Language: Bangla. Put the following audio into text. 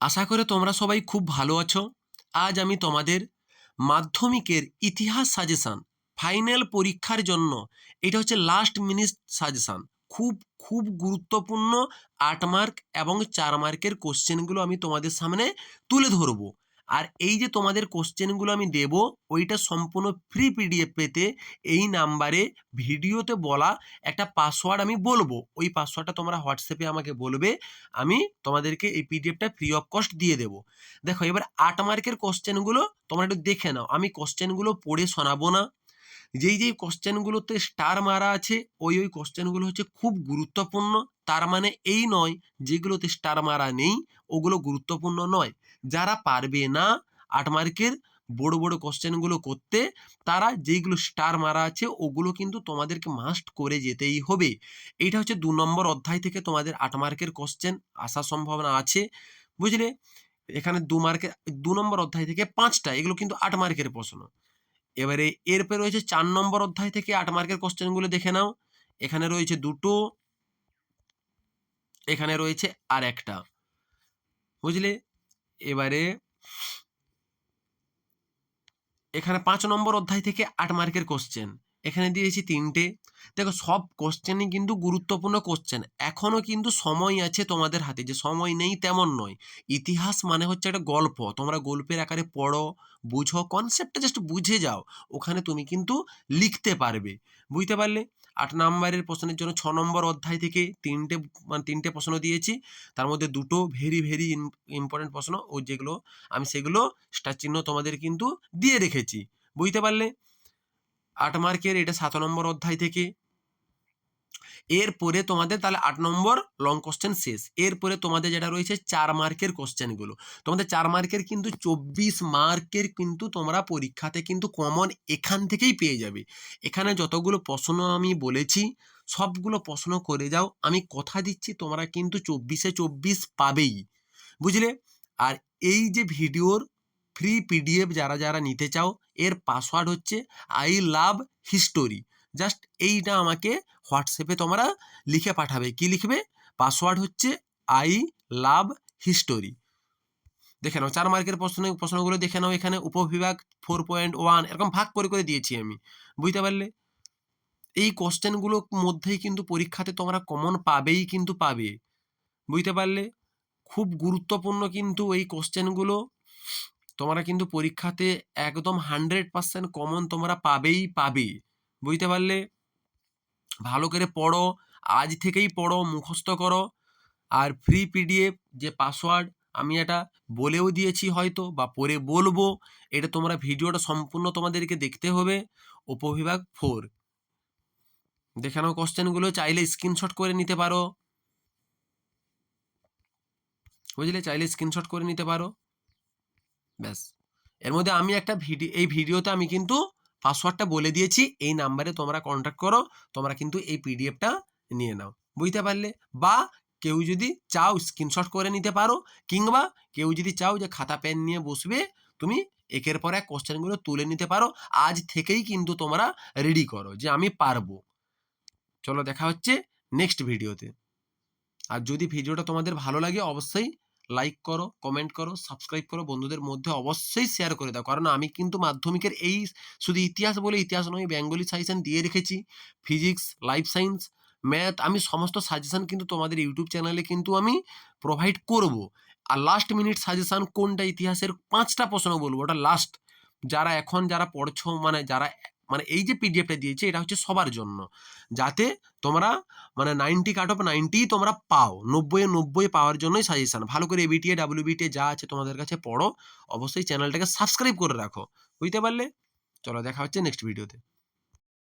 আশা করে তোমরা সবাই খুব ভালো আছো। আজ আমি তোমাদের মাধ্যমিকের ইতিহাস সাজেশান ফাইনাল পরীক্ষার জন্য, এটা হচ্ছে লাস্ট মিনিট সাজেশান, খুব খুব গুরুত্বপূর্ণ 8 মার্ক এবং 4 মার্কের কোশ্চেনগুলো আমি তোমাদের সামনে তুলে ধরবো। আর এই যে তোমাদের কোশ্চেনগুলো আমি দেব, ওইটা সম্পূর্ণ ফ্রি পিডিএফ পেতে এই নাম্বারে ভিডিওতে বলা একটা পাসওয়ার্ড আমি বলবো, ওই পাসওয়ার্ডটা তোমরা হোয়াটসঅ্যাপে আমাকে বলবে, আমি তোমাদেরকে এই পিডিএফটা ফ্রি অফ কস্ট দিয়ে দেবো। দেখো এবার 8 মার্কের কোশ্চেনগুলো তোমরা একটু দেখে নাও, আমি কোশ্চেনগুলো পড়ে শোনাবো না। যেই কোশ্চেনগুলোতে স্টার মারা আছে ওই কোশ্চেনগুলো হচ্ছে খুব গুরুত্বপূর্ণ। তার মানে এই নয় যেগুলোতে স্টার মারা নেই ওগুলো গুরুত্বপূর্ণ নয়। যারা পারবে না 8 মার্কের বড় বড় কোশ্চেনগুলো করতে, তারা যেইগুলো স্টার মারা আছে ওগুলো কিন্তু তোমাদেরকে মাস্ট করে যেতেই হবে। এইটা হচ্ছে 2 নম্বর অধ্যায় থেকে তোমাদের 8 মার্কের কোশ্চেন আসার সম্ভাবনা আছে, বুঝলে। এখানে 2 মার্কের 2 নম্বর অধ্যায় থেকে 5টা, এগুলো কিন্তু 8 মার্কের প্রশ্ন। এবারে এরপরে রয়েছে 4 নম্বর অধ্যায় থেকে 8 মার্কের কোশ্চেনগুলো দেখে নাও। এখানে রয়েছে 2টো, এখানে রয়েছে আর একটা, বুঝলে। এবারে এখানে 5 নম্বর অধ্যায় থেকে 8 মার্কের কোশ্চেন, এখানে দিয়েছি 3টে। দেখো সব কোশ্চেনই কিন্তু গুরুত্বপূর্ণ কোশ্চেন, এখনো কিন্তু সময় আছে তোমাদের হাতে, যে সময় নেই তেমন নয়। ইতিহাস মানে হচ্ছে একটা গল্প, তোমরা গল্পের আকারে পড়ো, বুঝো, কনসেপ্টটা জাস্ট বুঝে যাও, ওখানে তুমি কিন্তু লিখতে পারবে, বুঝতে পারলে। 8 নম্বরের প্রশ্নের জন্য 6 নম্বর অধ্যায় থেকে 3টে প্রশ্ন দিয়েছি, তার মধ্যে 2টো ভেরি ভেরি ইম্পর্টেন্ট প্রশ্ন, ও যেগুলো আমি সেগুলো স্টার চিহ্ন তোমাদের কিন্তু দিয়ে রেখেছি, বুঝতে পারলে। 8 মার্কের এটা 7 নম্বর অধ্যায় থেকে। এরপরে তোমাদের তাহলে 8 নম্বর লং কোশ্চেন শেষ। এরপরে তোমাদের যেটা রয়েছে 4 মার্কের কোশ্চেনগুলো, তোমাদের 4 মার্কের কিন্তু 24 মার্কের কিন্তু তোমরা পরীক্ষাতে কিন্তু কমন এখান থেকেই পেয়ে যাবে। এখানে যতগুলো প্রশ্ন আমি বলেছি সবগুলো প্রশ্ন করে যাও, আমি কথা দিচ্ছি তোমরা কিন্তু 24-এ 24 পাবেই, বুঝলে। আর এই যে ভিডিওর ফ্রি পিডিএফ যারা যারা নিতে চাও, এর পাসওয়ার্ড হচ্ছে আই লাভ হিস্টোরি। জাস্ট এইটা আমাকে হোয়াটসঅ্যাপে তোমরা লিখে পাঠাবে। কি লিখবে? পাসওয়ার্ড হচ্ছে আই লাভ হিস্টোরি। দেখে নাও 4 মার্কের প্রশ্নগুলো দেখে নাও, এখানে উপবিভাগ 4.1 এরকম ভাগ করে করে দিয়েছি আমি, বুঝতে পারলে। এই কোশ্চেনগুলোর মধ্যেই কিন্তু পরীক্ষাতে তোমরা কমন পাবেই কিন্তু পাবে, বুঝতে পারলে। খুব গুরুত্বপূর্ণ কিন্তু এই কোশ্চেনগুলো, তোমরা কিন্তু পরীক্ষাতে একদম 100% কমন তোমরা পাবেই পাবে, বুঝতে পারলে। ভালো করে পড়ো, আজ থেকেই পড়ো, মুখস্থ করো। আর ফ্রি পিডিএফ যে পাসওয়ার্ড আমি এটা বলেও দিয়েছি হয়তো, বা পরে বলবো, এটা তোমরা ভিডিওটা সম্পূর্ণ তোমাদেরকে দেখতে হবে। উপবিভাগ 4 দেখে নাও, কোশ্চেনগুলো চাইলে স্ক্রিনশট করে নিতে পারো, বুঝলে, চাইলে স্ক্রিনশট করে নিতে পারো, ব্যাস। এর মধ্যে আমি একটা এই ভিডিওতে আমি কিন্তু পাসওয়ার্ডটা বলে দিয়েছি, এই নাম্বারে তোমরা কন্ট্যাক্ট করো, তোমরা কিন্তু এই পিডিএফটা নিয়ে নাও, বুঝতে পারলে। বা কেউ যদি চাও স্ক্রিনশট করে নিতে পারো, কিংবা কেউ যদি চাও যে খাতা পেন নিয়ে বসবে, তুমি একের পর এক কোশ্চেনগুলো তুলে নিতে পারো। আজ থেকেই কিন্তু তোমরা রেডি করো যে আমি পারবো। চলো দেখা হচ্ছে নেক্সট ভিডিওতে। আর যদি ভিডিওটা তোমাদের ভালো লাগে অবশ্যই লাইক করো, কমেন্ট করো, সাবস্ক্রাইব করো, বন্ধুদের মধ্যে অবশ্যই শেয়ার করে দাও। কারণ আমি কিন্তু মাধ্যমিকের এই শুধু ইতিহাস বলে ইতিহাস নয়, বেঙ্গলি সাজেশন দিয়ে রেখেছি, ফিজিক্স, লাইফ সায়েন্স, ম্যাথ, আমি সমস্ত সাজেশন কিন্তু তোমাদের ইউটিউব চ্যানেলে কিন্তু আমি প্রোভাইড করব। আর লাস্ট মিনিট সাজেশন কোনটা, ইতিহাসের 5টা প্রশ্ন বলবো, ওটা লাস্ট। যারা পড়ছো, মানে এই যে পিডিএফটা দিয়েছে এটা হচ্ছে সবার জন্য, যাতে তোমরা মানে 90 কাট অফ 90 তোমরা পাও, 90 পাওয়ার জন্যই সাজেশন। ভালো করে এবিটিএ ডাব্লিউবিটিএ যা আছে তোমাদের কাছে পড়ো, অবশ্যই চ্যানেলটাকে সাবস্ক্রাইব করে রাখো, বুঝতে পারলে। চলো দেখা হচ্ছে নেক্সট ভিডিওতে।